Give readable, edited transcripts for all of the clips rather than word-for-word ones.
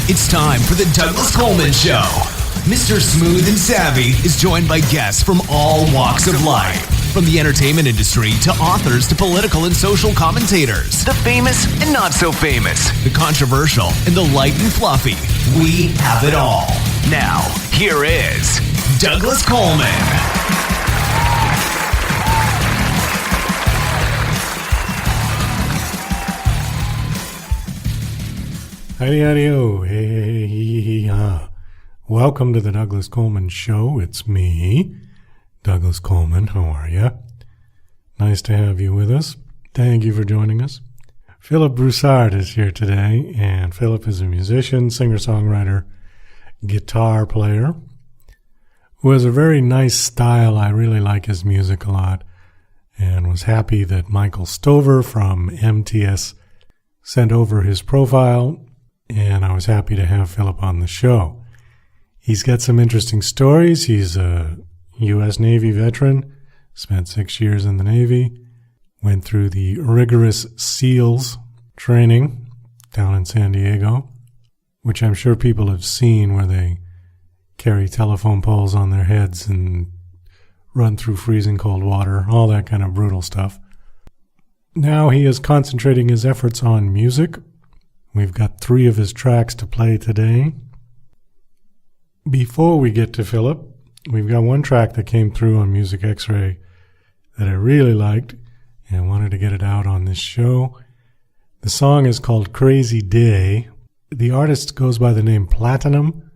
It's time for the Douglas Coleman Show. Mr. Smooth and Savvy is joined by guests from all walks of life. From the entertainment industry to authors to political and social commentators. The famous and not so famous. The controversial and the light and fluffy. We have it all. Now, here is Douglas Coleman. Howdy-howdy-o. Hey. Welcome to the Douglas Coleman Show. It's me, Douglas Coleman. How are you? Nice to have you with us. Thank you for joining us. Phillip Broussard is here today, and Phillip is a musician, singer-songwriter, guitar player, who has a very nice style. I really like his music a lot, and was happy that Michael Stover from MTS sent over his profile, and I was happy to have Phillip on the show. He's got some interesting stories. He's a U.S. Navy veteran, spent 6 years in the Navy, went through the rigorous SEALs training down in San Diego, which I'm sure people have seen, where they carry telephone poles on their heads and run through freezing cold water, all that kind of brutal stuff. Now he is concentrating his efforts on music. We've got 3 of his tracks to play today. Before we get to Phillip, we've got one track that came through on Music X-Ray that I really liked and wanted to get it out on this show. The song is called Crazy Day. The artist goes by the name Platinum.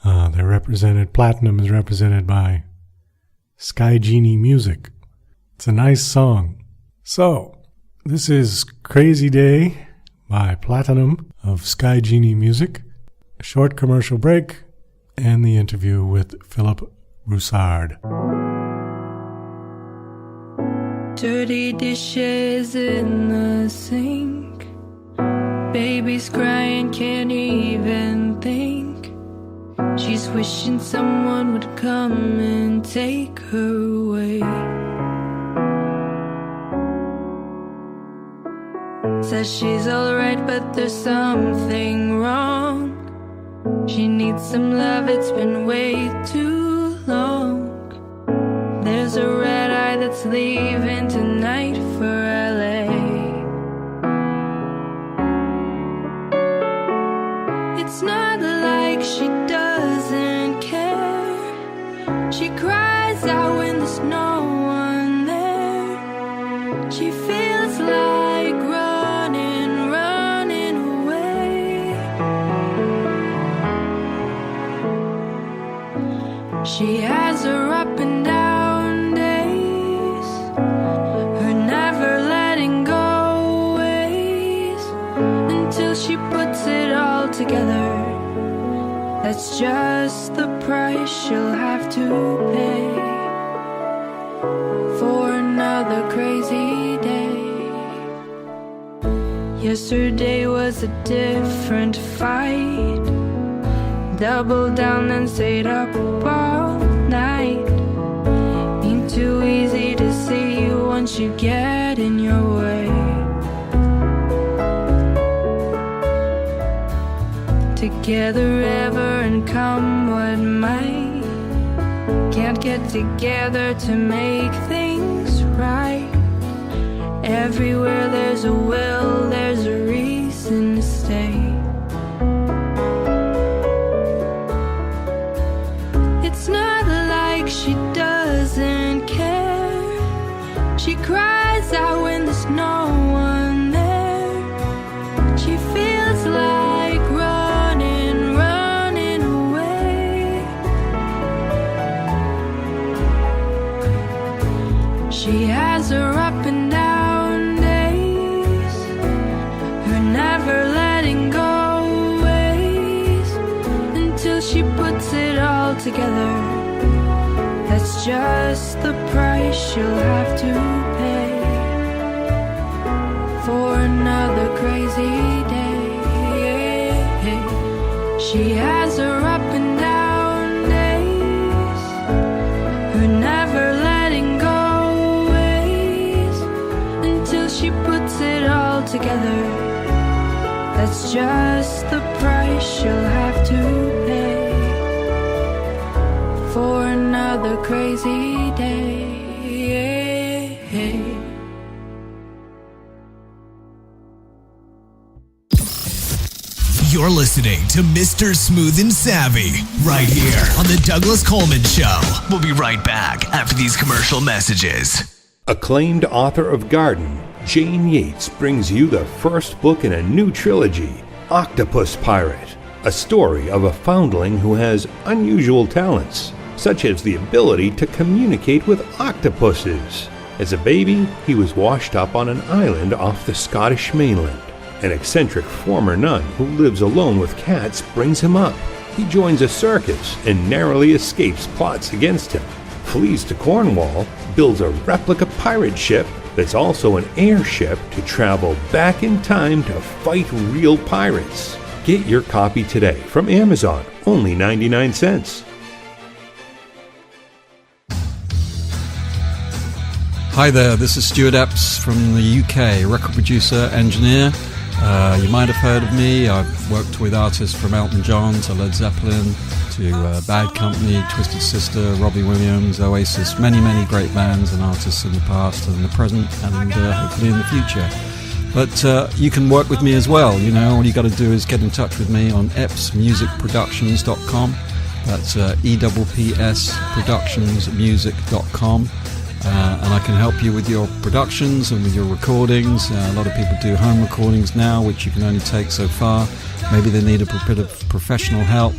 Platinum is represented by Sky Genie Music. It's a nice song. So, this is Crazy Day by Platinum of Sky Genie Music. A short commercial break and the interview with Phillip Broussard. Dirty dishes in the sink. Baby's crying, can't even think. She's wishing someone would come and take her away. Says she's alright, but there's something wrong. She needs some love, it's been way too long. There's a red eye that's leaving tonight for LA. It's not like she doesn't care. She cries out when there's no one there. She feels like running away. She has her up and down days, her never letting go ways, until she puts it all together. That's just the price she'll have to pay for another crazy day. Yesterday was a different fight. Doubled down and stayed up all night. Ain't too easy to see once you get in your way. Together ever and come what might. Can't get together to make things right. Everywhere there's a will, there's a reason to stay. It's not like she doesn't care. She cries out when there's no one there. She feels like running away. She has her up and down days, her never letting go ways, until she puts it all together. That's just the price she'll have to pay for another crazy day. She has her up and down days, her never letting go ways, until she puts it all together. That's just the price you'll have to pay for another crazy day. You're listening to Mr. Smooth and Savvy right here on the Douglas Coleman Show. We'll be right back after these commercial messages. Acclaimed author of Garden, Jane Yates brings you the first book in a new trilogy, Octopus Pirate, a story of a foundling who has unusual talents, such as the ability to communicate with octopuses. As a baby, he was washed up on an island off the Scottish mainland. An eccentric former nun who lives alone with cats brings him up. He joins a circus and narrowly escapes plots against him, flees to Cornwall, builds a replica pirate ship that's also an airship to travel back in time to fight real pirates. Get your copy today from Amazon, only 99 cents. Hi there, this is Stuart Epps from the UK, record producer, engineer. You might have heard of me. I've worked with artists from Elton John to Led Zeppelin to Bad Company, Twisted Sister, Robbie Williams, Oasis, many, many great bands and artists in the past and the present and hopefully in the future. But you can work with me as well. You know, all you got to do is get in touch with me on eppsmusicproductions.com. That's EPPSproductionsmusic.com. And I can help you with your productions and with your recordings. A lot of people do home recordings now, which you can only take so far. Maybe they need a bit of professional help.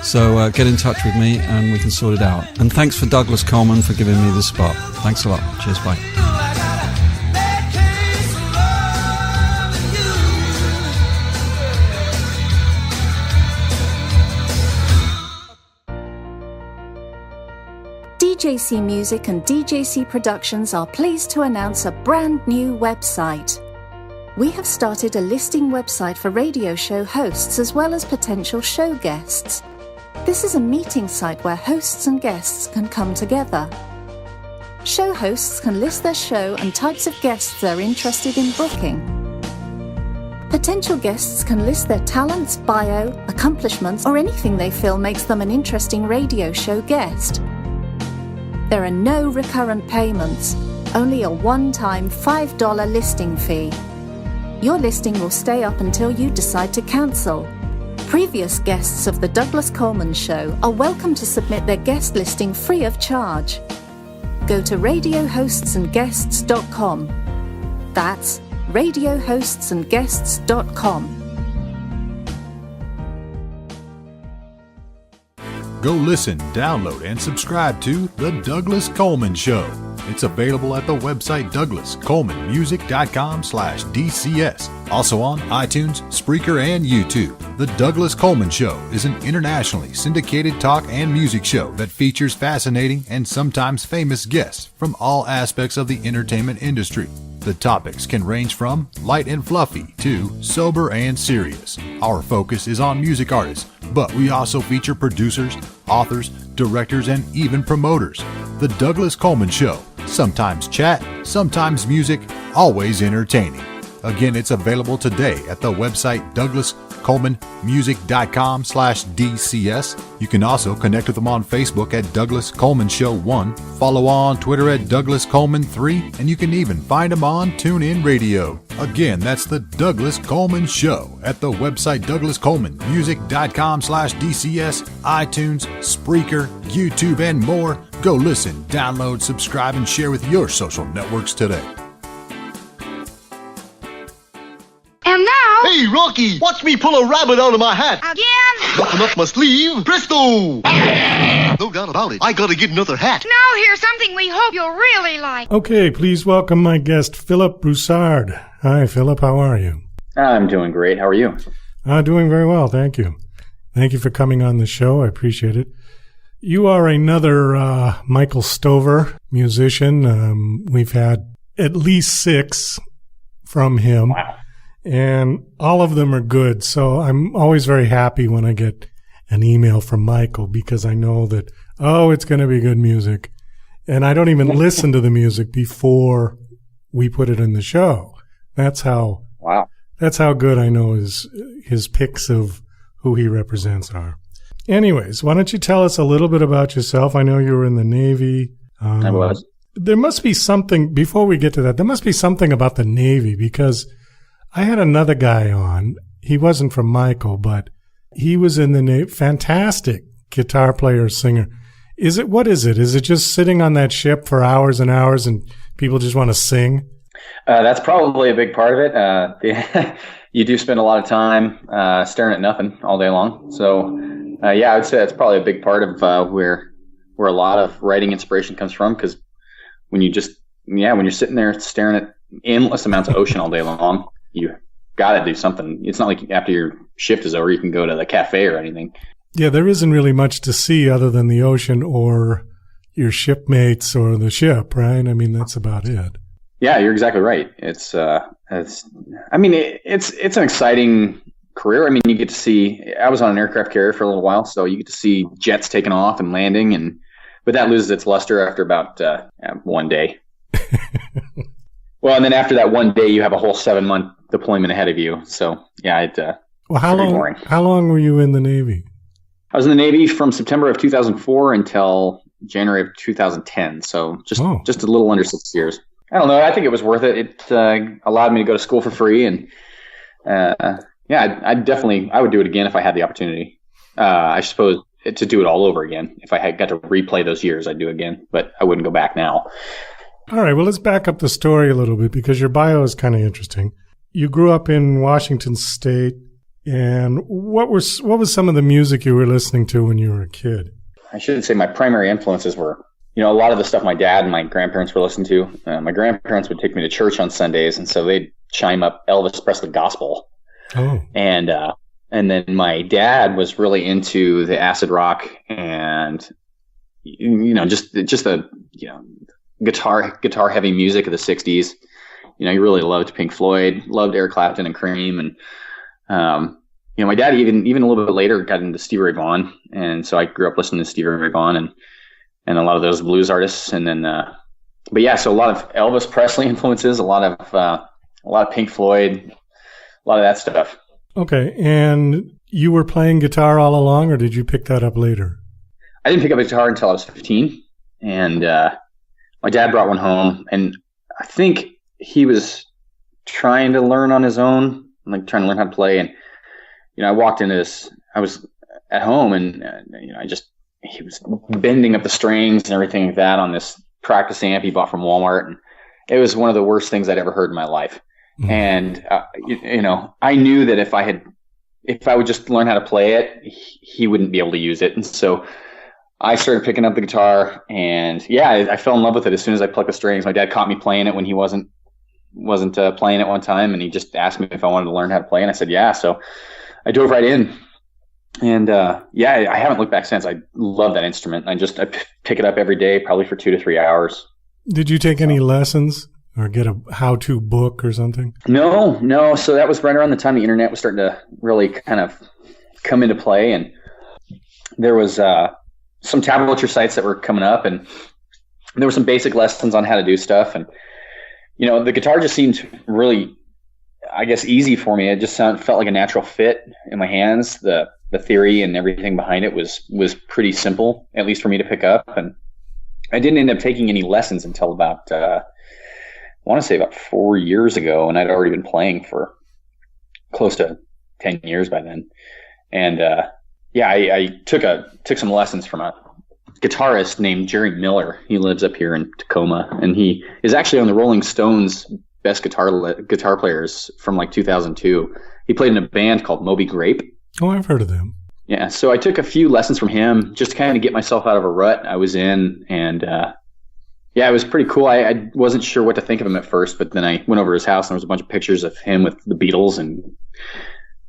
So get in touch with me and we can sort it out. And thanks for Douglas Coleman for giving me this spot. Thanks a lot. Cheers, bye. DJC Music and DJC Productions are pleased to announce a brand new website. We have started a listing website for radio show hosts as well as potential show guests. This is a meeting site where hosts and guests can come together. Show hosts can list their show and types of guests they're interested in booking. Potential guests can list their talents, bio, accomplishments, or anything they feel makes them an interesting radio show guest. There are no recurrent payments, only a one-time $5 listing fee. Your listing will stay up until you decide to cancel. Previous guests of The Douglas Coleman Show are welcome to submit their guest listing free of charge. Go to radiohostsandguests.com. That's radiohostsandguests.com. Go listen, download, and subscribe to The Douglas Coleman Show. It's available at the website douglascolemanmusic.com/DCS. Also on iTunes, Spreaker, and YouTube. The Douglas Coleman Show is an internationally syndicated talk and music show that features fascinating and sometimes famous guests from all aspects of the entertainment industry. The topics can range from light and fluffy to sober and serious. Our focus is on music artists, but we also feature producers, authors, directors, and even promoters. The Douglas Coleman Show. Sometimes chat, sometimes music, always entertaining. Again, it's available today at the website douglascolemanmusic.com/DCS. You can also connect with them on Facebook at Douglas Coleman Show 1, follow on Twitter at Douglas Coleman 3, and you can even find them on TuneIn Radio. Again, that's the Douglas Coleman Show at the website douglascolemanmusic.com/DCS, iTunes, Spreaker, YouTube, and more. Go listen, download, subscribe, and share with your social networks today. And now... Hey, Rocky, watch me pull a rabbit out of my hat. Again? Nothing up my sleeve. Presto! No doubt about it. I gotta get another hat. Now here's something we hope you'll really like. Okay, please welcome my guest, Phillip Broussard. Hi, Phillip, how are you? I'm doing great. How are you? Doing very well, thank you. Thank you for coming on the show. I appreciate it. You are another Michael Stover musician. We've had at least 6 from him. Wow. And all of them are good. So I'm always very happy when I get an email from Michael because I know that, it's going to be good music. And I don't even listen to the music before we put it in the show. That's how That's how good I know his picks of who he represents are. Anyways, why don't you tell us a little bit about yourself? I know you were in the Navy. I was. There must be something, before we get to that, there must be something about the Navy, because I had another guy on. He wasn't from Michael, but he was in the Navy. Fantastic guitar player, singer. What is it? Is it just sitting on that ship for hours and hours and people just want to sing? That's probably a big part of it. You do spend a lot of time staring at nothing all day long. So, I would say that's probably a big part of where a lot of writing inspiration comes from. Because when you're sitting there staring at endless amounts of ocean all day long, you got to do something. It's not like after your shift is over, you can go to the cafe or anything. Yeah, there isn't really much to see other than the ocean or your shipmates or the ship, right? I mean, that's about it. Yeah, you're exactly right. It's an exciting career. I mean, you get to see, I was on an aircraft carrier for a little while, so you get to see jets taking off and landing, but that loses its luster after about one day. Well, and then after that one day, you have a whole 7-month deployment ahead of you. So, yeah, how long were you in the Navy? I was in the Navy from September of 2004 until January of 2010. So just a little under 6 years. I don't know. I think it was worth it. It allowed me to go to school for free, and I would do it again if I had the opportunity. I suppose to do it all over again. If I had got to replay those years, I'd do it again, but I wouldn't go back now. All right. Well, let's back up the story a little bit because your bio is kind of interesting. You grew up in Washington State, and what was some of the music you were listening to when you were a kid? I should say my primary influences were, a lot of the stuff my dad and my grandparents were listening to. My grandparents would take me to church on Sundays, and so they'd chime up Elvis Presley gospel. Oh. And then my dad was really into the acid rock and just the guitar heavy music of the 60s. He really loved Pink Floyd, loved Eric Clapton and Cream, and my dad even a little bit later got into Stevie Ray Vaughan, and so I grew up listening to Stevie Ray Vaughan and a lot of those blues artists, and then so a lot of Elvis Presley influences, a lot of Pink Floyd, a lot of that stuff. Okay, and you were playing guitar all along, or did you pick that up later? I didn't pick up a guitar until I was 15, and my dad brought one home, and I think he was trying to learn on his own, like trying to learn how to play, and I walked into this. I was at home, and he was bending up the strings and everything like that on this practice amp he bought from Walmart, and it was one of the worst things I'd ever heard in my life. Mm-hmm. And I knew that if I would just learn how to play it, he wouldn't be able to use it, and so I started picking up the guitar, and I fell in love with it as soon as I plucked the strings. My dad caught me playing it when he wasn't playing it one time, and he just asked me if I wanted to learn how to play, and I said yeah. So I dove right in, and I haven't looked back since. I love that instrument. I pick it up every day, probably for 2 to 3 hours. Did you take any lessons or get a how-to book or something? No. So that was right around the time the internet was starting to really kind of come into play, and there was some tablature sites that were coming up, and there were some basic lessons on how to do stuff. And, the guitar just seemed really, I guess, easy for me. It just felt like a natural fit in my hands. The theory and everything behind it was pretty simple, at least for me to pick up. And I didn't end up taking any lessons until about, I want to say about 4 years ago. And I'd already been playing for close to 10 years by then. And, I took some lessons from a guitarist named Jerry Miller. He lives up here in Tacoma, and he is actually on the Rolling Stones best guitar players from like 2002. He played in a band called Moby Grape. Oh, I've heard of them. Yeah, so I took a few lessons from him just to kind of get myself out of a rut I was in, and it was pretty cool. I wasn't sure what to think of him at first, but then I went over to his house and there was a bunch of pictures of him with the Beatles and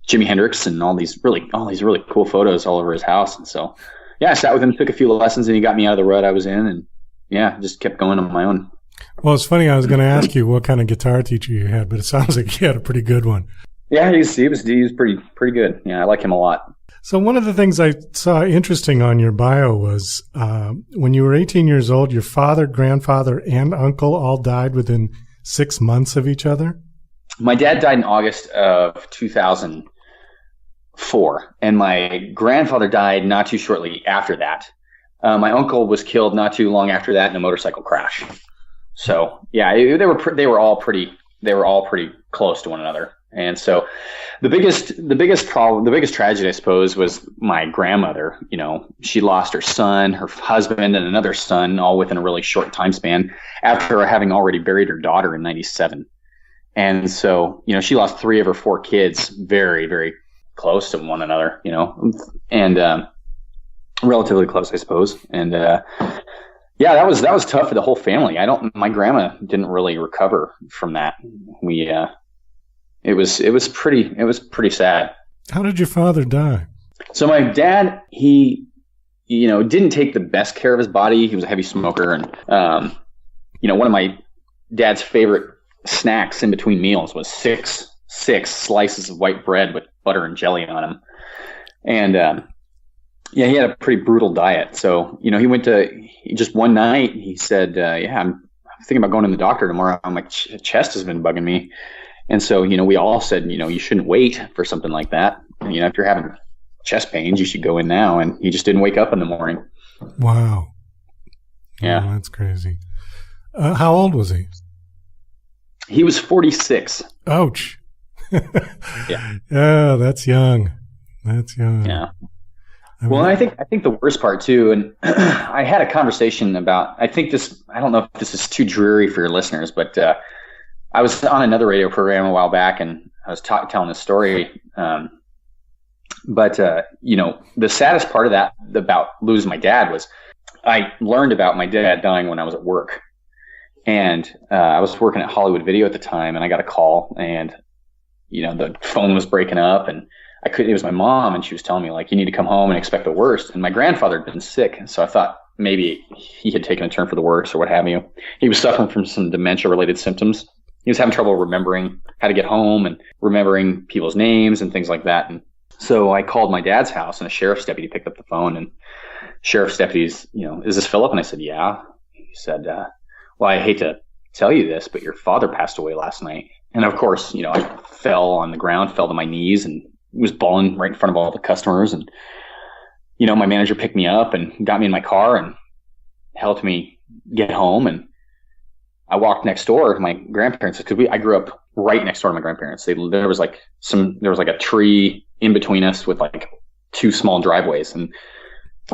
Jimi Hendrix and all these really cool photos all over his house. And so, I sat with him, took a few lessons, and he got me out of the rut I was in, and just kept going on my own. Well, it's funny. I was going to ask you what kind of guitar teacher you had, but it sounds like you had a pretty good one. Yeah, he was pretty good. Yeah, I like him a lot. So one of the things I saw interesting on your bio was when you were 18 years old, your father, grandfather, and uncle all died within 6 months of each other? My dad died in August of 2004, and my grandfather died not too shortly after that. My uncle was killed not too long after that in a motorcycle crash. So yeah, they were all pretty close to one another. And so the biggest tragedy, I suppose, was my grandmother. You know, she lost her son, her husband, and another son, all within a really short time span after having already buried her daughter in 97. And so, you know, she lost 3 of her 4 kids very, very close to one another, you know, and relatively close, I suppose. And yeah, that was tough for the whole family. My grandma didn't really recover from that. It was pretty sad. How did your father die? So my dad, he, you know, didn't take the best care of his body. He was a heavy smoker, and you know, one of my dad's favorite snacks in between meals was six slices of white bread with butter and jelly on them. And yeah, he had a pretty brutal diet. So, you know, he went to just one night. He said, "Yeah, I'm thinking about going to the doctor tomorrow. My chest has been bugging me." And so, you know, we all said, you know, you shouldn't wait for something like that. You know, if you're having chest pains, you should go in now. And he just didn't wake up in the morning. Wow. Yeah. Oh, that's crazy. How old was he? He was 46. Ouch. Yeah. Oh, that's young. That's young. Yeah. Well, I think the worst part too, and I had a conversation about, I don't know if this is too dreary for your listeners, but I was on another radio program a while back, and I was telling this story. But you know, the saddest part of that about losing my dad was I learned about my dad dying when I was at work. And I was working at Hollywood Video at the time, and I got a call, and, you know, the phone was breaking up, and it was my mom, and she was telling me, like, you need to come home and expect the worst. And my grandfather had been sick, so I thought maybe he had taken a turn for the worse or what have you. He was suffering from some dementia-related symptoms. He was having trouble remembering how to get home and remembering people's names and things like that. And so I called my dad's house, and a sheriff's deputy picked up the phone, and sheriff's deputy's, you know, "Is this Phillip?" And I said, "Yeah." He said, "Well, I hate to tell you this, but your father passed away last night." And of course, you know, I fell on the ground, fell to my knees, and was bawling right in front of all the customers. And, you know, my manager picked me up and got me in my car and helped me get home. And I walked next door to my grandparents, because I grew up right next door to my grandparents. There was like a tree in between us with like 2 small driveways, and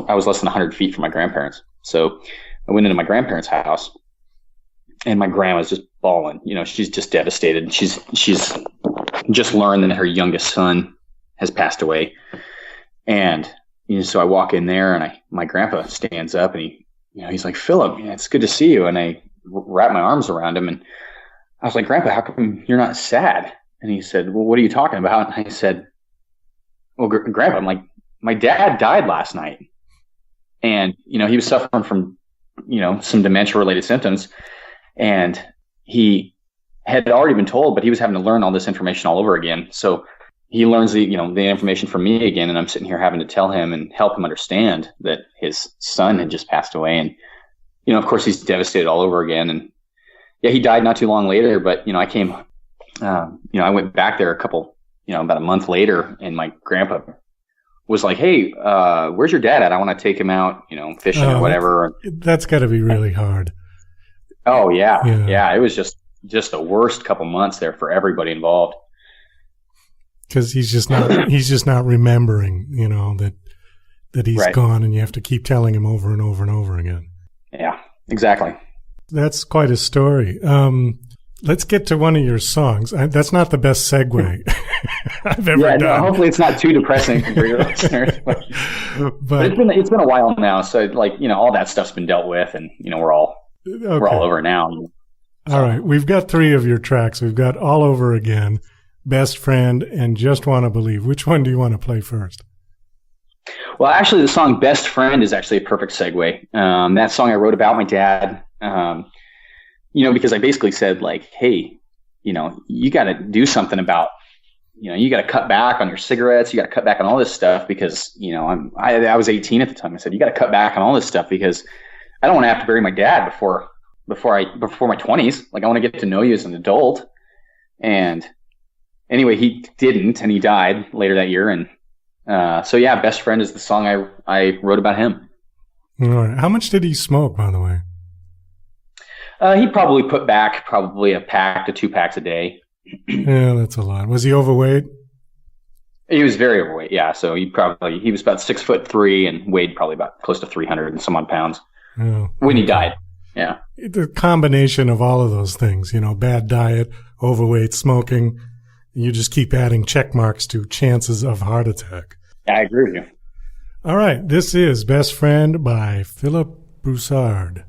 I was less than 100 feet from my grandparents. So I went into my grandparents' house, and my grandma's just bawling. You know, she's just devastated. She's just learned that her youngest son has passed away. And, you know, so I walk in there, and my grandpa stands up, and he's like, "Phillip, yeah, it's good to see you." And I wrapped my arms around him, and I was like, "Grandpa, how come you're not sad?" And he said, "Well, what are you talking about?" And I said, "Well, Grandpa, I'm like, my dad died last night, and, you know, he was suffering from, you know, some dementia-related symptoms, and he had already been told, but he was having to learn all this information all over again. So he learns the information from me again, and I'm sitting here having to tell him and help him understand that his son had just passed away. And, you know, of course, he's devastated all over again. And yeah, he died not too long later, but, you know, I came, you know, I went back there about a month later, and my grandpa was like, "Hey, where's your dad at? I want to take him out, you know, fishing or whatever." That's got to be really hard. Oh yeah. It was just the worst couple months there for everybody involved. Because he's just not remembering, you know, that he's gone, and you have to keep telling him over and over and over again. Yeah, exactly. That's quite a story. Let's get to one of your songs. That's not the best segue I've ever done. No, hopefully it's not too depressing for your listeners. But it's been a while now, so, like, you know, all that stuff's been dealt with, and, you know, we're all over now. All right, we've got 3 of your tracks. We've got All Over Again, Best Friend, and Just Want to Believe. Which one do you want to play first? Well, actually, the song Best Friend is actually a perfect segue. That song I wrote about my dad, you know, because I basically said, like, hey, you know, you got to do something about, you know, you got to cut back on your cigarettes. You got to cut back on all this stuff because, you know, I was 18 at the time. I said, you got to cut back on all this stuff because I don't want to have to bury my dad before my 20s. Like, I want to get to know you as an adult. And, anyway, he didn't, and he died later that year. And so yeah, Best Friend is the song I wrote about him. All right. How much did he smoke, by the way? He probably put back a pack to 2 packs a day. Yeah, that's a lot. Was he overweight? He was very overweight, yeah. So he was about 6'3" and weighed probably about close to 300 and some odd pounds when he died. Yeah. The combination of all of those things, bad diet, overweight, smoking, you just keep adding check marks to chances of heart attack. I agree with you. All right. This is Best Friend by Phillip Broussard.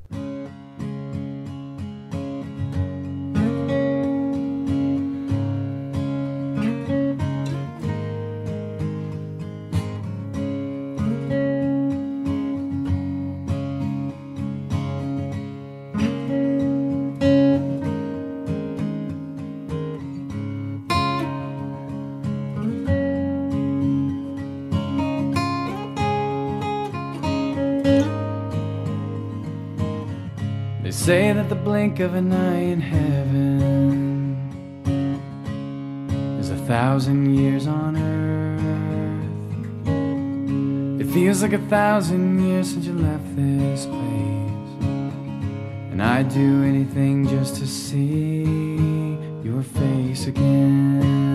They say that the blink of an eye in heaven is 1,000 years on earth. It feels like 1,000 years since you left this place, and I'd do anything just to see your face again.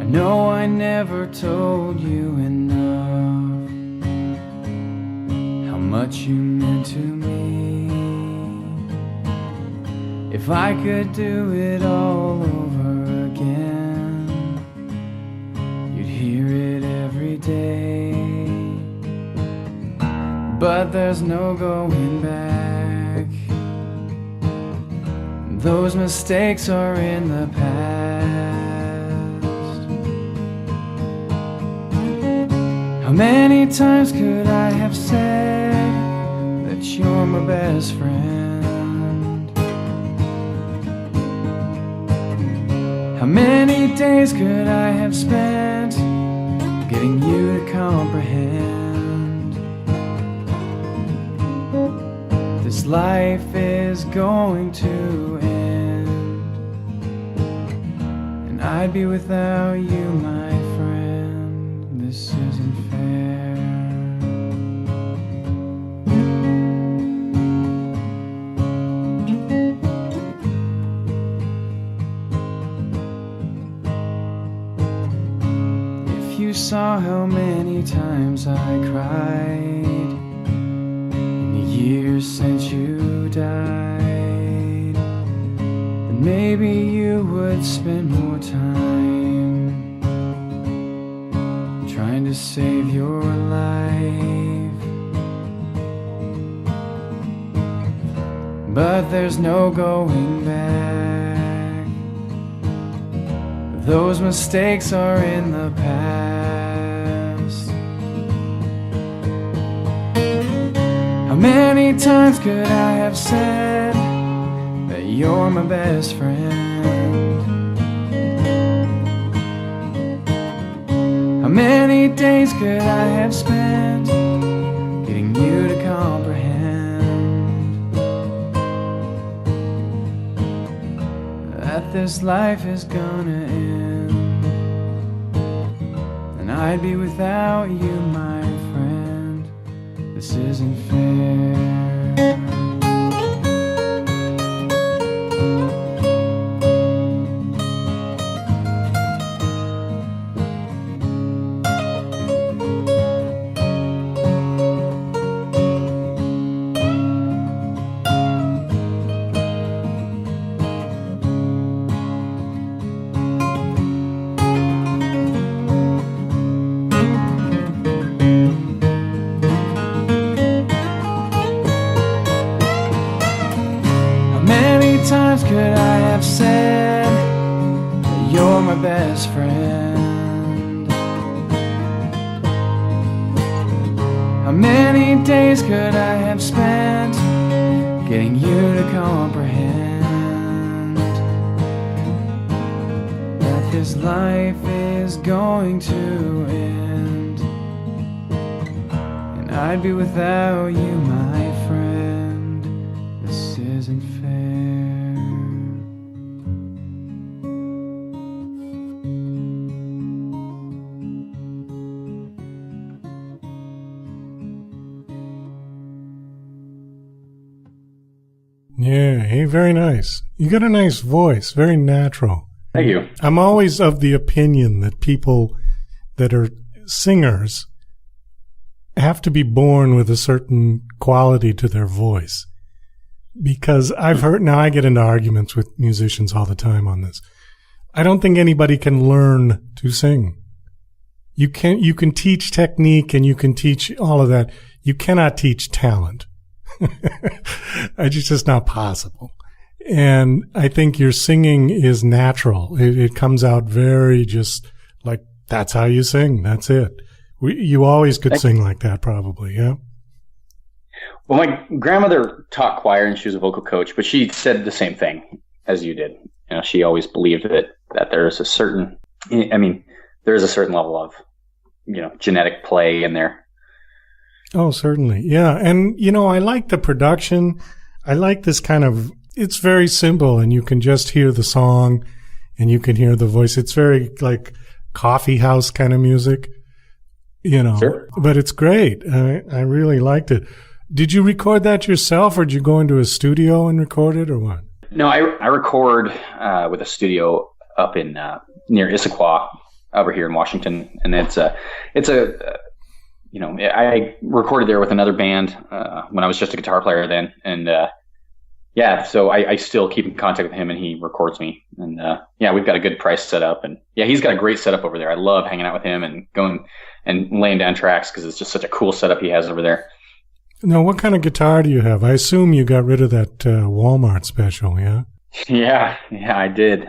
No, I never told you enough how much you meant to me. If I could do it all over again, you'd hear it every day. But there's no going back. Those mistakes are in the past. How many times could I have said that you're my best friend? How many days could I have spent getting you to comprehend? This life is going to end, and I'd be without you, my friend. This isn't fair. If you saw how many times I cried in the years since you died, then maybe you would spend more time trying to save your life. But there's no going back. Those mistakes are in the past. How many times could I have said that you're my best friend? How many days could I have spent getting you to comprehend that this life is gonna end, and I'd be without you, my friend. This isn't fair. Could I have said that you're my best friend? How many days could I have spent getting you to comprehend that this life is going to end, and I'd be without you, my friend. This isn't fair. Yeah, hey, very nice. You got a nice voice, very natural. Thank you. I'm always of the opinion that people that are singers have to be born with a certain quality to their voice. Because I've heard, now I get into arguments with musicians all the time on this. I don't think anybody can learn to sing. You can teach technique and you can teach all of that. You cannot teach talent. It's just not possible. And I think your singing is natural. It comes out very just like, that's how you sing. That's it. You always could sing like that, probably, yeah? Well, my grandmother taught choir and she was a vocal coach, but she said the same thing as you did. You know, she always believed that there's a certain, there is a certain level of, genetic play in there. Oh, certainly. Yeah. And, I like the production. I like this kind of, it's very simple and you can just hear the song and you can hear the voice. It's very like coffee house kind of music, Sure. But it's great. I really liked it. Did you record that yourself or did you go into a studio and record it or what? No, I record with a studio up in near Issaquah over here in Washington. And I recorded there with another band when I was just a guitar player then. And so I still keep in contact with him and he records me. And we've got a good price set up. And he's got a great setup over there. I love hanging out with him and going and laying down tracks because it's just such a cool setup he has over there. Now, what kind of guitar do you have? I assume you got rid of that Walmart special, yeah? Yeah, I did.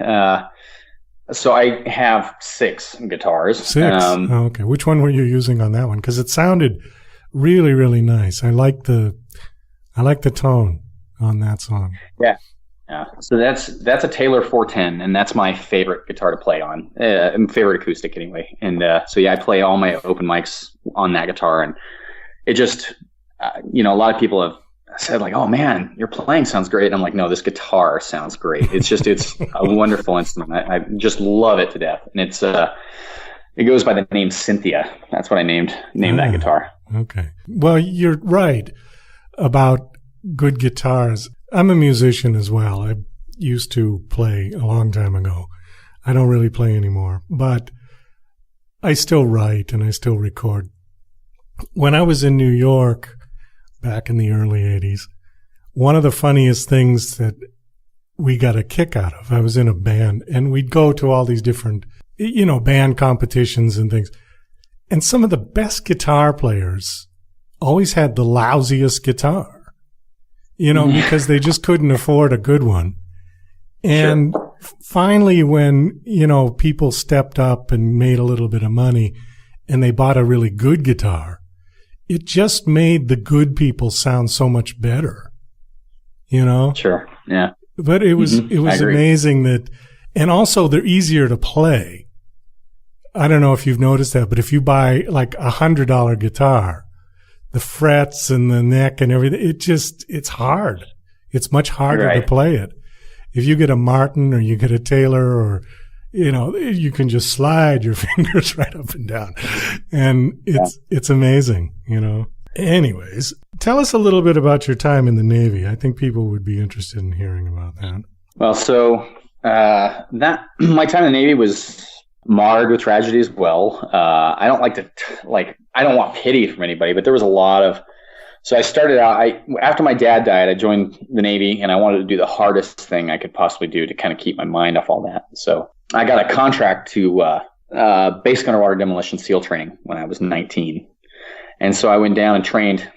So I have 6 guitars. 6? Okay. Which one were you using on that one? Because it sounded really, really nice. I like the tone on that song. Yeah. So that's a Taylor 410, and that's my favorite guitar to play on. Favorite acoustic anyway. And I play all my open mics on that guitar, and it just, a lot of people have said like, "Oh man, your playing sounds great." I'm like, "No, this guitar sounds great. It's a wonderful instrument. I just love it to death." And it goes by the name Cynthia. That's what I named that guitar. Okay. Well, you're right about good guitars. I'm a musician as well. I used to play a long time ago. I don't really play anymore, but I still write and I still record. When I was in New York back in the early 80s, one of the funniest things that we got a kick out of, I was in a band and we'd go to all these different, band competitions and things. And some of the best guitar players always had the lousiest guitar. Because they just couldn't afford a good one. And finally, when, people stepped up and made a little bit of money and they bought a really good guitar, it just made the good people sound so much better, Sure. Yeah. But it was amazing that, and also they're easier to play. I don't know if you've noticed that, but if you buy like $100 guitar, the frets and the neck and everything, it's hard. It's much harder to play it. If you get a Martin or you get a Taylor or, you can just slide your fingers right up and down. And it's amazing, Anyways, tell us a little bit about your time in the Navy. I think people would be interested in hearing about that. Well, so my time in the Navy was marred with tragedy as well. I don't like to I don't want pity from anybody, but there was a lot of. So I started out. After my dad died, I joined the Navy, and I wanted to do the hardest thing I could possibly do to kind of keep my mind off all that. So I got a contract to basic underwater demolition SEAL training when I was 19, and so I went down and trained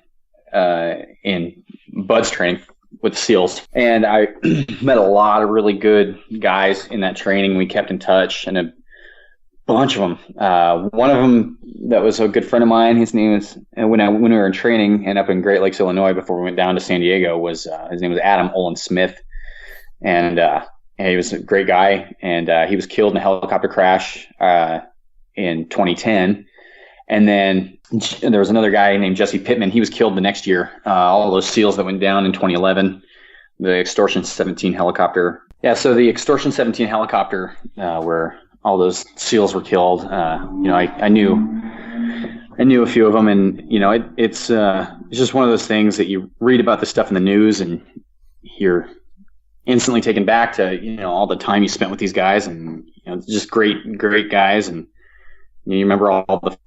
in BUDS training with the SEALs, and I met a lot of really good guys in that training. We kept in touch, and a bunch of them. One of them that was a good friend of mine, his name is, when we were in training and up in Great Lakes, Illinois, before we went down to San Diego, was his name was Adam Olin Smith, and he was a great guy, and he was killed in a helicopter crash in 2010. And then there was another guy named Jesse Pittman. He was killed the next year. All those SEALs that went down in 2011, the Extortion 17 helicopter. Yeah, so the Extortion 17 helicopter, where all those SEALs were killed. I knew a few of them, and it's just one of those things that you read about this stuff in the news, and you're instantly taken back to all the time you spent with these guys, and just great guys, and you remember all the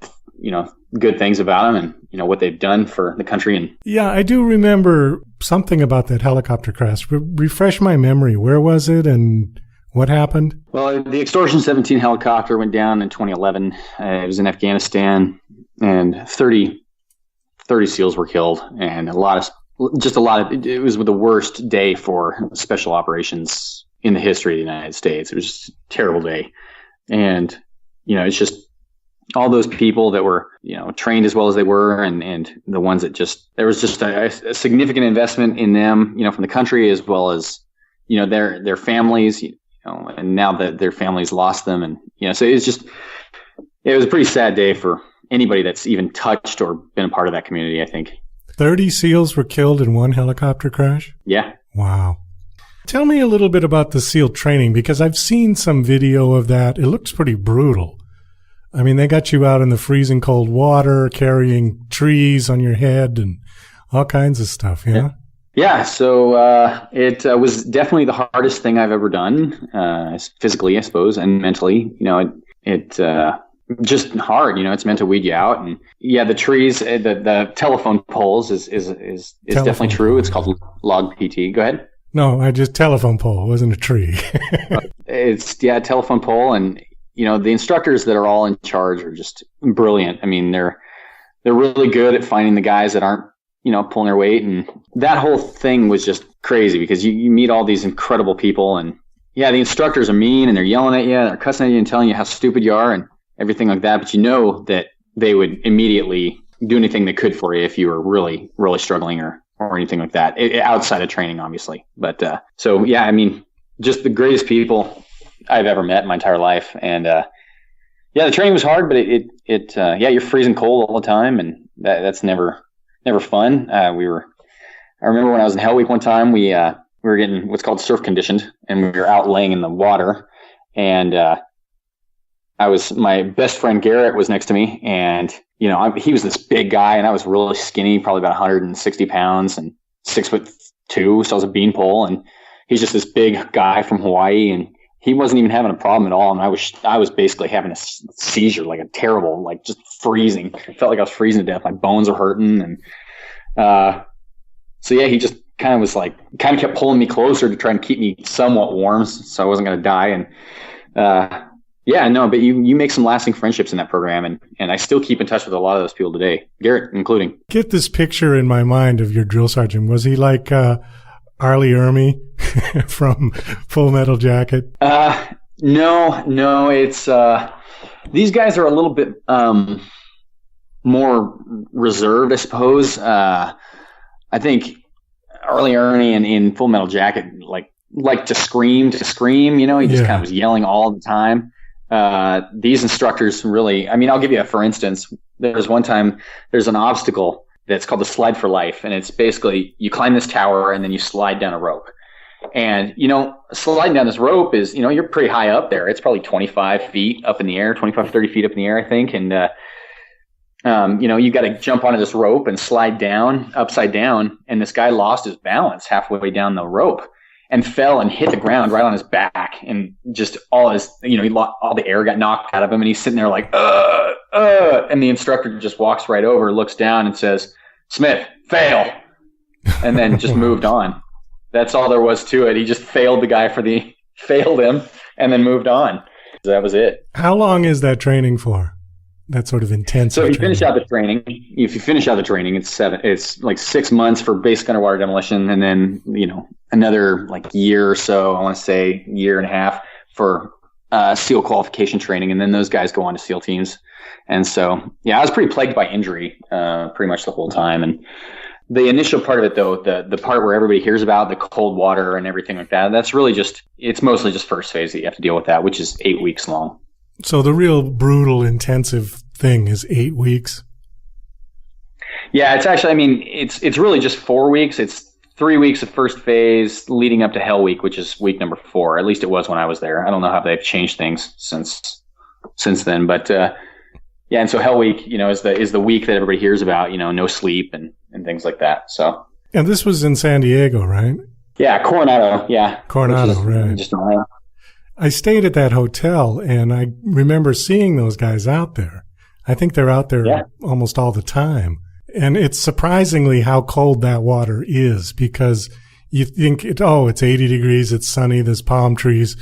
good things about them, and what they've done for the country. And yeah, I do remember something about that helicopter crash. Refresh my memory. Where was it, and what happened? Well, the Extortion 17 helicopter went down in 2011. It was in Afghanistan, and 30 SEALs were killed, and it was the worst day for special operations in the history of the United States. It was just a terrible day. And, it's just all those people that were, trained as well as they were, and the ones that there was just a significant investment in them, from the country as well as, their families, and now that their families lost them. And, so it was a pretty sad day for anybody that's even touched or been a part of that community, I think. 30 SEALs were killed in one helicopter crash? Yeah. Wow. Tell me a little bit about the SEAL training, because I've seen some video of that. It looks pretty brutal. I mean, they got you out in the freezing cold water, carrying trees on your head and all kinds of stuff, yeah? Yeah, so it was definitely the hardest thing I've ever done, physically, I suppose, and mentally. It just hard. It's meant to weed you out. And yeah, the trees, the telephone poles is definitely true. It's called log PT. Go ahead. No, I just telephone pole. It wasn't a tree. It's a telephone pole, and the instructors that are all in charge are just brilliant. I mean, they're really good at finding the guys that aren't pulling their weight, and that whole thing was just crazy because you meet all these incredible people, and yeah, the instructors are mean and they're yelling at you, they're cussing at you and telling you how stupid you are and everything like that. But that they would immediately do anything they could for you if you were really, really struggling or anything like that, outside of training, obviously. But so yeah, I mean, just the greatest people I've ever met in my entire life. And the training was hard, but you're freezing cold all the time, and that's never fun. I remember when I was in Hell Week one time, we were getting what's called surf conditioned, and we were out laying in the water, and my best friend Garrett was next to me, and he was this big guy, and I was really skinny, probably about 160 pounds and 6'2", so I was a beanpole, and he's just this big guy from Hawaii, and he wasn't even having a problem at all, and I was basically having a seizure, like a terrible, like just freezing. I felt like I was freezing to death. My bones were hurting, and so yeah, he just kind of kept pulling me closer to try and keep me somewhat warm, so I wasn't going to die. And but you make some lasting friendships in that program, and I still keep in touch with a lot of those people today, Garrett including. Get this picture in my mind of your drill sergeant. Was he like Arlie Ermy from Full Metal Jacket? No, it's these guys are a little bit more reserved, I suppose. I think Arlie Ermy in Full Metal Jacket like to scream, he just kind of was yelling all the time. These instructors really, I mean, I'll give you for instance, there's one time there's an obstacle that's called the slide for life. And it's basically you climb this tower and then you slide down a rope. And, sliding down this rope is, you're pretty high up there. It's probably 25 feet up in the air, 25, 30 feet up in the air, I think. And, you got to jump onto this rope and slide down upside down. And this guy lost his balance halfway down the rope and fell and hit the ground right on his back. And just all his, all the air got knocked out of him. And he's sitting there like, and the instructor just walks right over, looks down and says, "Smith, fail." And then just moved on. That's all there was to it. He just failed him and then moved on. That was it. How long is that training for? That sort of intensive. So if you finish out the training, it's like 6 months for basic underwater demolition, and then another year or so. I want to say year and a half for SEAL qualification training, and then those guys go on to SEAL teams. And so I was pretty plagued by injury pretty much the whole time. And the initial part of it, though, the part where everybody hears about the cold water and everything like that, that's really it's mostly just first phase that you have to deal with that, which is 8 weeks long. So the real brutal, intensive thing is 8 weeks? Yeah, it's actually, I mean, it's really just 4 weeks. It's 3 weeks of first phase leading up to Hell Week, which is week number 4. At least it was when I was there. I don't know how they've changed things since then, but yeah. And so Hell Week, is the week that everybody hears about. No sleep and things like that. So. And this was in San Diego, right? Yeah, Coronado. Yeah, Coronado, right? Just Ohio. I stayed at that hotel, and I remember seeing those guys out there. I think they're out there almost all the time. And it's surprisingly how cold that water is, because you think, it's 80 degrees, it's sunny, there's palm trees.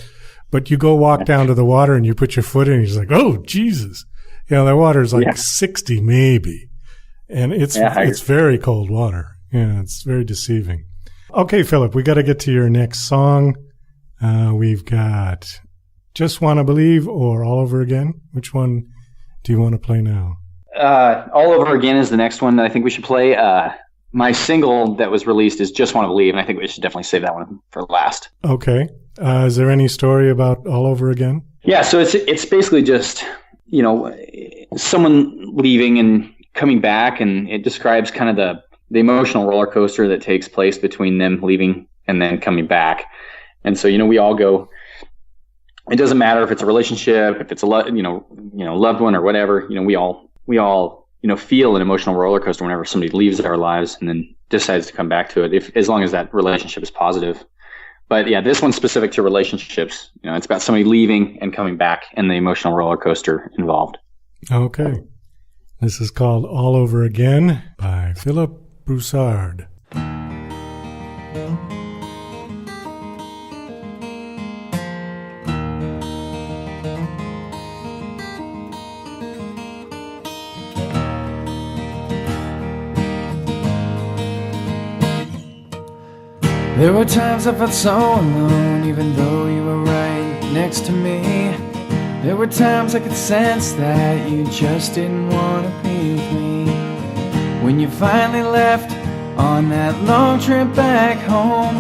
But you go walk down to the water and you put your foot in and you're just like, oh, Jesus. That water is like 60 maybe. And it's very cold water. Yeah, it's very deceiving. Okay, Philip, we got to get to your next song. We've got Just Wanna Believe or All Over Again. Which one do you want to play now? All Over Again is the next one that I think we should play. My single that was released is Just Want to Believe, and I think we should definitely save that one for last. Okay. Is there any story about All Over Again? Yeah, so it's basically just, someone leaving and coming back, and it describes kind of the emotional roller coaster that takes place between them leaving and then coming back. And so, we all go, it doesn't matter if it's a relationship, if it's a loved one or whatever, we all feel an emotional roller coaster whenever somebody leaves our lives and then decides to come back to it, as long as that relationship is positive. But yeah, this one's specific to relationships. It's about somebody leaving and coming back and the emotional roller coaster involved. Okay. This is called All Over Again by Phillip Broussard. There were times I felt so alone, even though you were right next to me. There were times I could sense that you just didn't want to be with me. When you finally left on that long trip back home,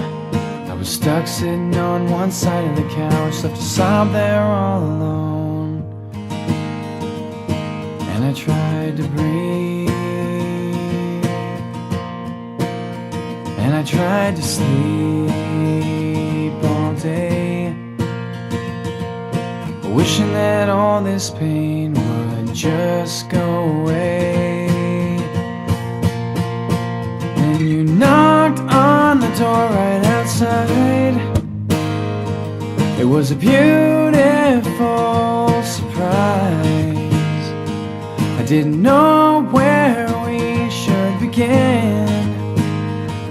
I was stuck sitting on one side of the couch, left to sob there all alone. And I tried to breathe, and I tried to sleep all day, wishing that all this pain would just go away. And you knocked on the door right outside. It was a beautiful surprise. I didn't know where we should begin,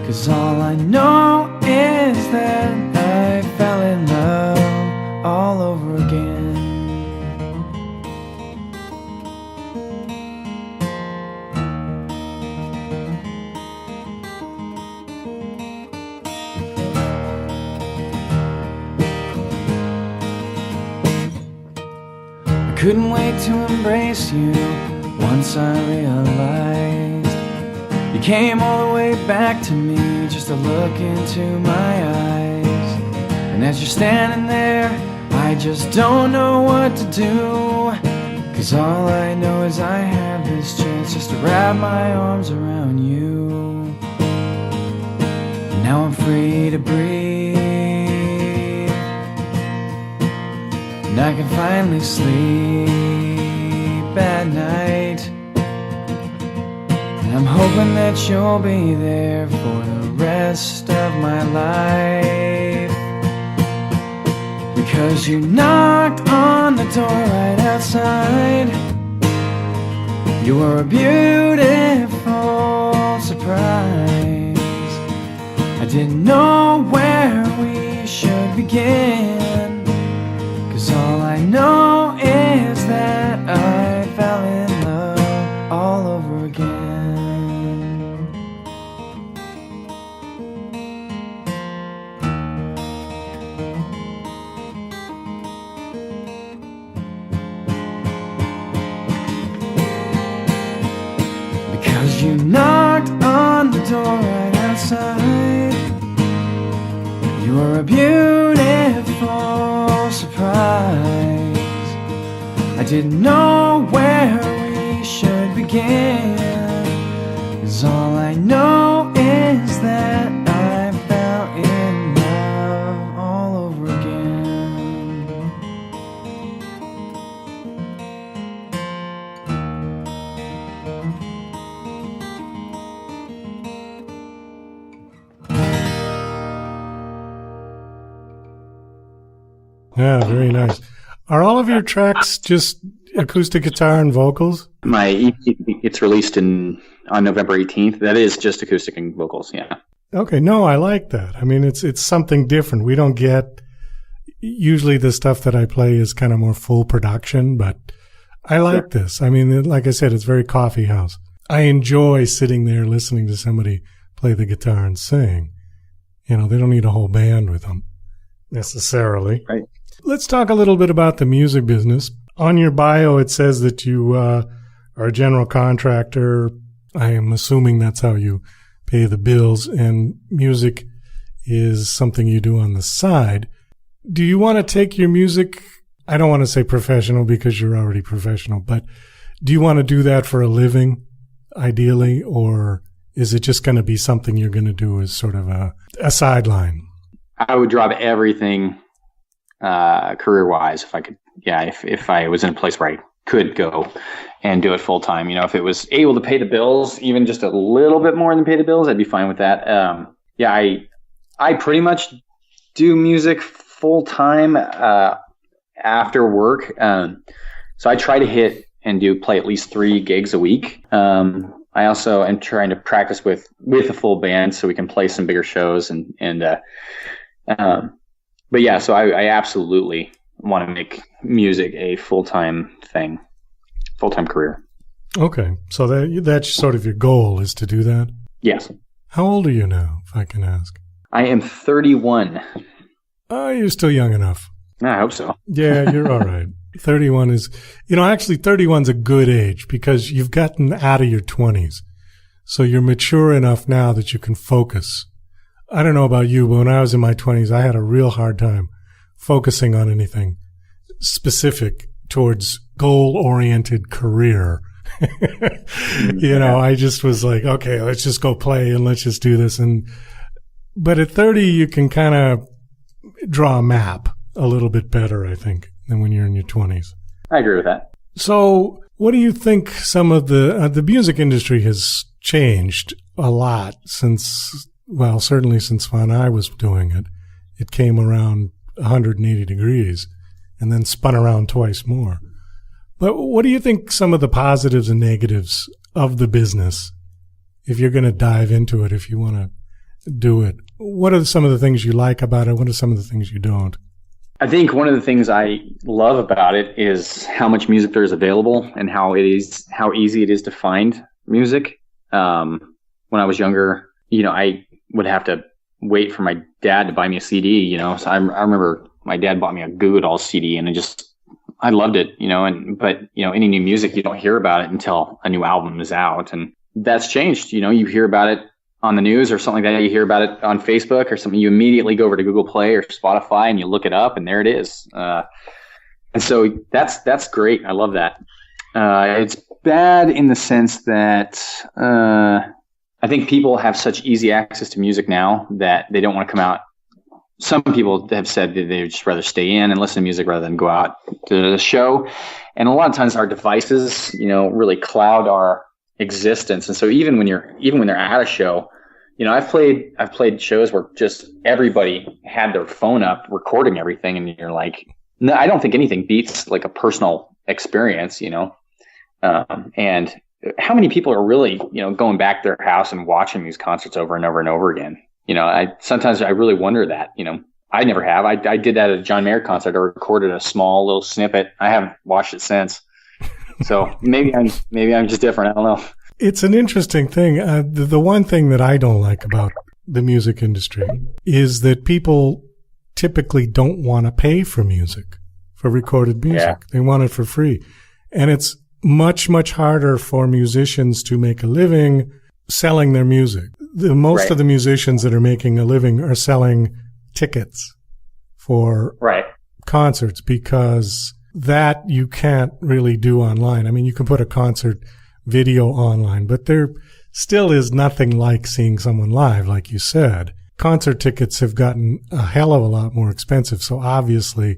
'cause all I know is that I fell in love all over again. I couldn't wait to embrace you once I realized you came all the way back to me just to look into my eyes. And as you're standing there, I just don't know what to do, 'cause all I know is I have this chance just to wrap my arms around you. And now I'm free to breathe, and I can finally sleep at night. And I'm hoping that you'll be there for the rest of my life, because you knocked on the door right outside. You were a beautiful surprise. I didn't know where we should begin, 'cause all I know is that I fell in love all over again. You knocked on the door right outside. You were a beautiful surprise. I didn't know where we again. 'Cause all I know is that I fell in love all over again. Yeah, very nice. Are all of your tracks just acoustic guitar and vocals? My EP gets released on November 18th. That is just acoustic and vocals, yeah. Okay, no, I like that. I mean, it's something different. We don't get, usually the stuff that I play is kind of more full production, but I like this. I mean, like I said, it's very coffee house. I enjoy sitting there listening to somebody play the guitar and sing. You know, they don't need a whole band with them necessarily. Right. Let's talk a little bit about the music business. On your bio, it says that you are a general contractor. I am assuming that's how you pay the bills, and music is something you do on the side. Do you want to take your music, I don't want to say professional because you're already professional, but do you want to do that for a living, ideally, or is it just going to be something you're going to do as sort of a sideline? I would drop everything career-wise if I could. Yeah, if I was in a place where I could go and do it full time. You know, if it was able to pay the bills, even just a little bit more than pay the bills, I'd be fine with that. Yeah, I pretty much do music full time after work. So I try to hit and play at least 3 gigs a week. I also am trying to practice with a full band so we can play some bigger shows but yeah, so I absolutely want to make music a full-time thing, full-time career. Okay. So that's sort of your goal, is to do that? Yes. How old are you now, if I can ask? I am 31. Oh, you're still young enough. I hope so. Yeah, you're all right. 31 is, actually 31's a good age because you've gotten out of your 20s. So you're mature enough now that you can focus. I don't know about you, but when I was in my 20s, I had a real hard time focusing on anything specific towards goal-oriented career. I just was like, okay, let's just go play and let's just do this. But at 30, you can kind of draw a map a little bit better, I think, than when you're in your 20s. I agree with that. So what do you think some of the music industry has changed a lot since, well, certainly since when I was doing it. It came around 180 degrees and then spun around twice more. But what do you think some of the positives and negatives of the business, if you're going to dive into it, if you want to do it? What are some of the things you like about it? What are some of the things you don't? I think one of the things I love about it is how much music there is available and how easy it is to find music. When I was younger, I would have to wait for my dad to buy me a CD, So I remember my dad bought me a Goo Goo Dolls CD, and I loved it, but any new music, you don't hear about it until a new album is out, and that's changed. You hear about it on the news or something like that. You hear about it on Facebook or something. You immediately go over to Google Play or Spotify and you look it up, and there it is. And so that's great. I love that. It's bad in the sense that I think people have such easy access to music now that they don't want to come out. Some people have said that they'd just rather stay in and listen to music rather than go out to the show. And a lot of times our devices, really cloud our existence. And so even when they're at a show, I've played shows where just everybody had their phone up recording everything, and you're like, no, I don't think anything beats like a personal experience, and how many people are really, going back to their house and watching these concerts over and over and over again? Sometimes I really wonder that, I never have. I did that at a John Mayer concert. I recorded a small little snippet. I haven't watched it since. So maybe I'm just different. I don't know. It's an interesting thing. The one thing that I don't like about the music industry is that people typically don't want to pay for music, for recorded music. Yeah. They want it for free. And it's much, much harder for musicians to make a living selling their music. Most of the musicians that are making a living are selling tickets for concerts, because that you can't really do online. I mean, you can put a concert video online, but there still is nothing like seeing someone live, like you said. Concert tickets have gotten a hell of a lot more expensive, so obviously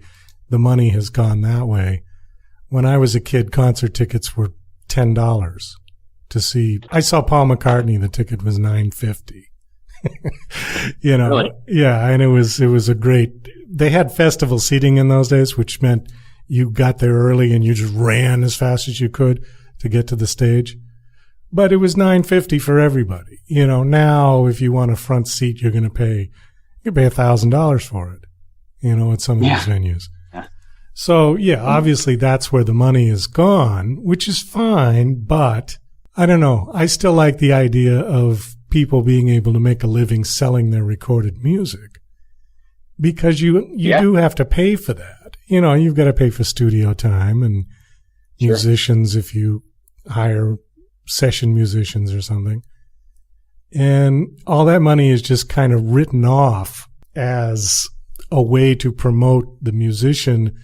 the money has gone that way. When I was a kid, concert tickets were $10 to see. I saw Paul McCartney, the ticket was $9.50. You know, really? Yeah, and it was a great. They had festival seating in those days, which meant you got there early and you just ran as fast as you could to get to the stage. But it was $9.50 for everybody. You know, now if you want a front seat, you're going to pay $1,000 for it. You know, at some of these venues. Yeah. So yeah, obviously that's where the money is gone, which is fine. But I don't know. I still like the idea of people being able to make a living selling their recorded music, because you do have to pay for that. You know, you've got to pay for studio time and musicians if you hire session musicians or something. And all that money is just kind of written off as a way to promote the musician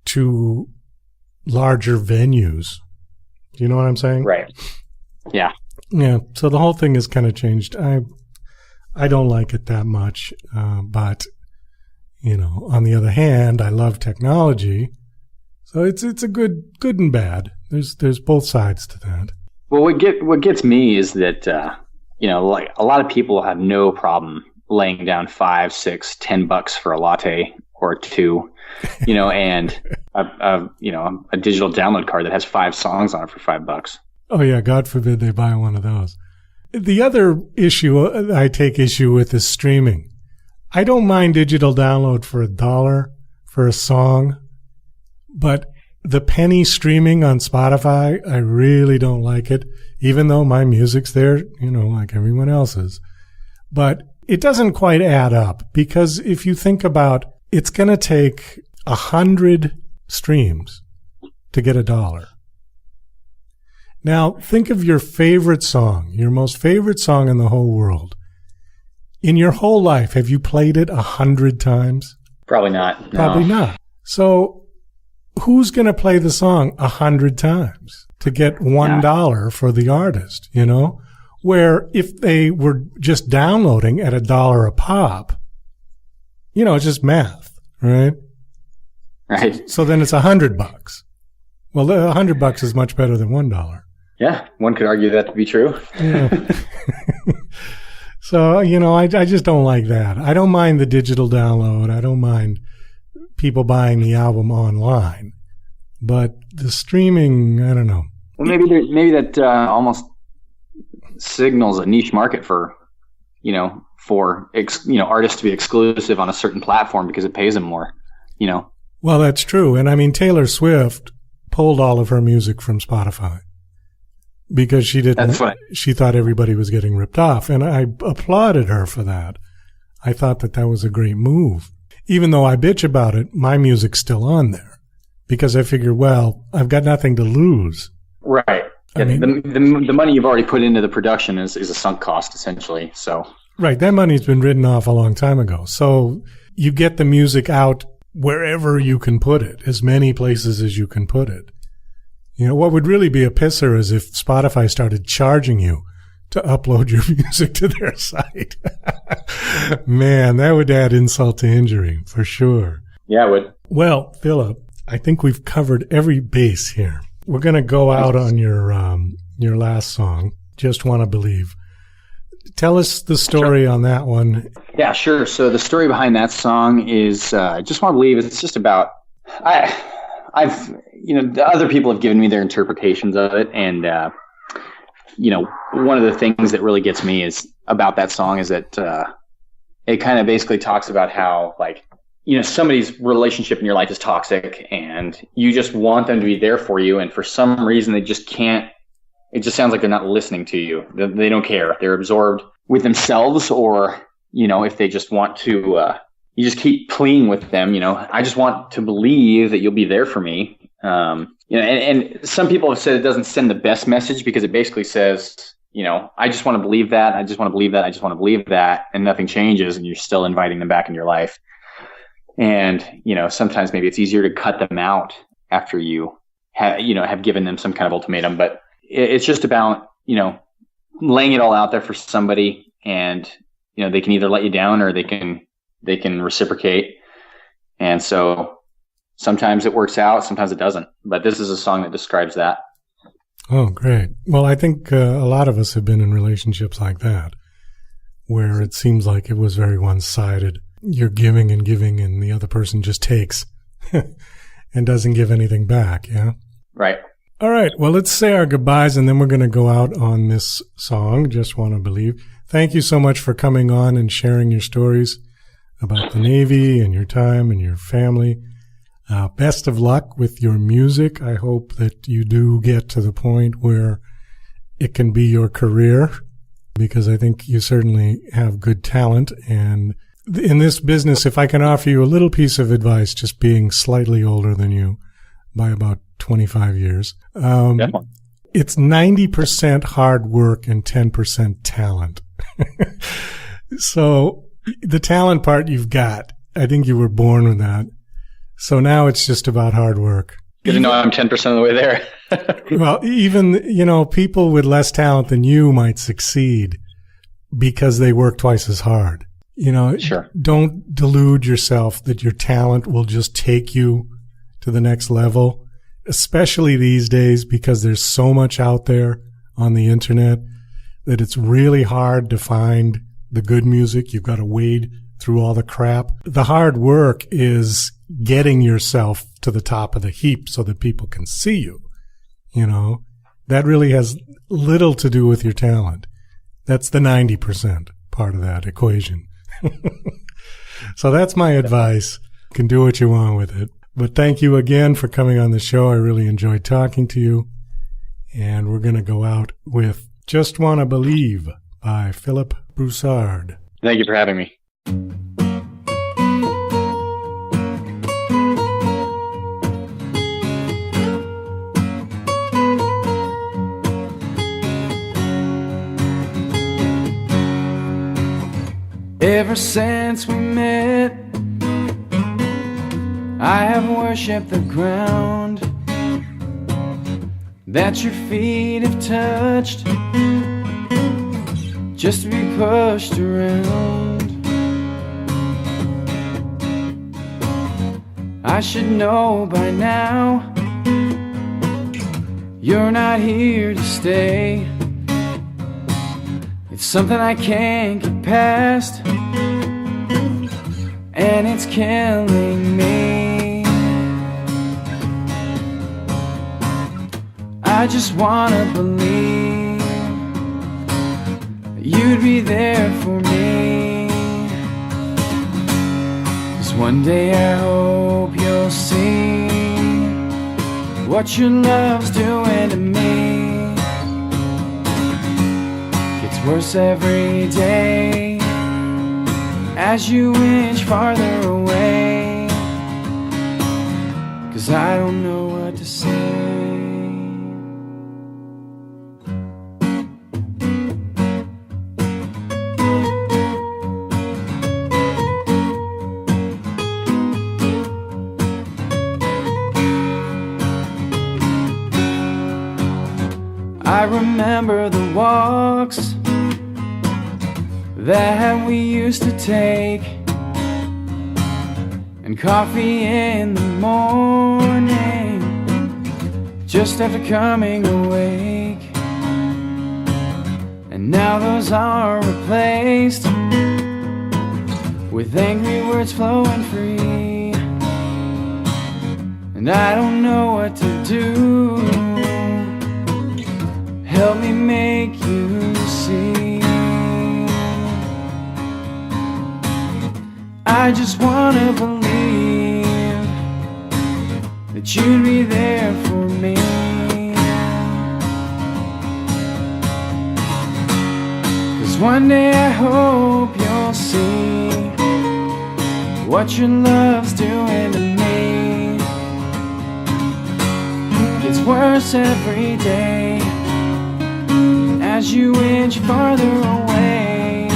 to larger venues. Do you know what I'm saying? Right. Yeah. Yeah. So the whole thing has kind of changed. I don't like it that much. But, you know, on the other hand, I love technology. So it's a good and bad. There's both sides to that. Well, what gets me is that, you know, like a lot of people have no problem laying down $5, $6, $10 for a latte or two, you know, and a digital download card that has 5 songs on it for $5. Oh yeah, God forbid they buy one of those. The other issue I take issue with is streaming. I don't mind digital download for $1 for a song, but the penny streaming on Spotify, I really don't like it, even though my music's there, you know, like everyone else's. But it doesn't quite add up, because if you think about, it's going to take 100 streams to get $1. Now, think of your favorite song, your most favorite song in the whole world. In your whole life, have you played it 100 times? Probably not. No. Probably not. So who's going to play the song 100 times to get $1 for the artist, you know? Where if they were just downloading at $1 a pop, you know, it's just math, right? Right. So then it's $100. Well, $100 is much better than $1. Yeah, one could argue that to be true. Yeah. So, you know, I just don't like that. I don't mind the digital download. I don't mind people buying the album online. But the streaming, I don't know. Well, maybe that almost signals a niche market for artists to be exclusive on a certain platform because it pays them more, you know. Well, that's true. And I mean, Taylor Swift pulled all of her music from Spotify because she thought everybody was getting ripped off. And I applauded her for that. I thought that was a great move. Even though I bitch about it, my music's still on there because I figure, well, I've got nothing to lose. Right. I mean, the money you've already put into the production is a sunk cost, essentially. So right. That money's been written off a long time ago. So you get the music out wherever you can put it, as many places as you can put it. You know, what would really be a pisser is if Spotify started charging you to upload your music to their site. Man, that would add insult to injury, for sure. Yeah, it would. Well, Phillip, I think we've covered every base here. We're going to go out on your last song, Just Want to Believe. Tell us the story on that one. Yeah, sure. So the story behind that song is Just Want to Believe. It's just about other people have given me their interpretations of it, and one of the things that really gets me is about that song is that it kind of basically talks about how, like, you know, somebody's relationship in your life is toxic and you just want them to be there for you, and for some reason they just can't. It just sounds like they're not listening to you. They don't care. They're absorbed with themselves, or, you know, if they just want to, you just keep pleading with them, you know, I just want to believe that you'll be there for me. And some people have said it doesn't send the best message because it basically says, you know, I just want to believe that. I just want to believe that. I just want to believe that. And nothing changes, and you're still inviting them back in your life. And, you know, sometimes maybe it's easier to cut them out after you have given them some kind of ultimatum. But it's just about, laying it all out there for somebody, and, they can either let you down or they can reciprocate. And so sometimes it works out, sometimes it doesn't. But this is a song that describes that. Oh, great. Well, I think a lot of us have been in relationships like that, where it seems like it was very one-sided. You're giving and giving, and the other person just takes and doesn't give anything back, yeah? Right. All right, well, let's say our goodbyes, and then we're going to go out on this song, Just Want to Believe. Thank you so much for coming on and sharing your stories about the Navy and your time and your family. Best of luck with your music. I hope that you do get to the point where it can be your career, because I think you certainly have good talent. And in this business, if I can offer you a little piece of advice, just being slightly older than you by about 25 years, it's 90% hard work and 10% talent. So the talent part you've got, I think you were born with that. So now it's just about hard work. Good to know I'm 10% of the way there. Well, even, people with less talent than you might succeed because they work twice as hard. Sure. Don't delude yourself that your talent will just take you to the next level, especially these days, because there's so much out there on the internet that it's really hard to find the good music. You've got to wade through all the crap. The hard work is getting yourself to the top of the heap so that people can see you. That really has little to do with your talent. That's the 90% part of that equation. So that's my advice. You can do what you want with it. But thank you again for coming on the show. I really enjoyed talking to you. And we're going to go out with Just Wanna Believe by Phillip Broussard. Thank you for having me. Ever since we met, I have worshipped the ground that your feet have touched, just to be pushed around. I should know by now you're not here to stay. It's something I can't get past, and it's killing me. I just wanna believe that you'd be there for me. 'Cause one day I hope you'll see what your love's doing to me. Gets worse every day as you inch farther away. 'Cause I don't know what to say. I remember the walks that we used to take, and coffee in the morning just after coming awake. And now those are replaced with angry words flowing free. And I don't know what to do. Help me make you see. I just wanna believe that you'd be there for me. 'Cause one day I hope you'll see what your love's doing to me. It's worse every day as you inch farther away.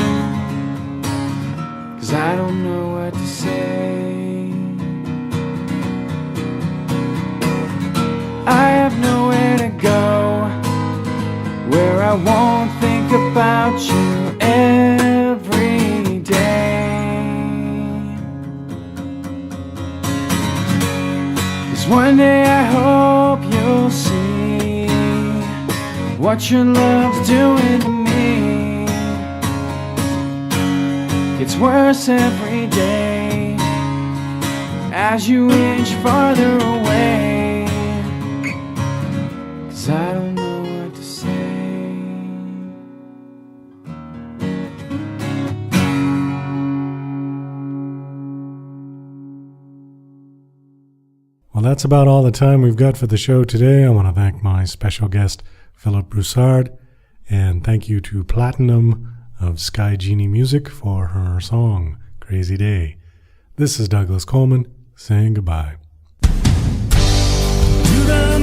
'Cause I don't know what to say. I have nowhere to go. I won't think about you every day. 'Cause one day I hope you'll see what your love's doing to me. It's worse every day as you inch farther away. 'Cause I don't know what to say. Well, that's about all the time we've got for the show today. I want to thank my special guest, Phillip Broussard, and thank you to Platinum of Sky Genie Music for her song, Crazy Day. This is Douglas Coleman saying goodbye. To the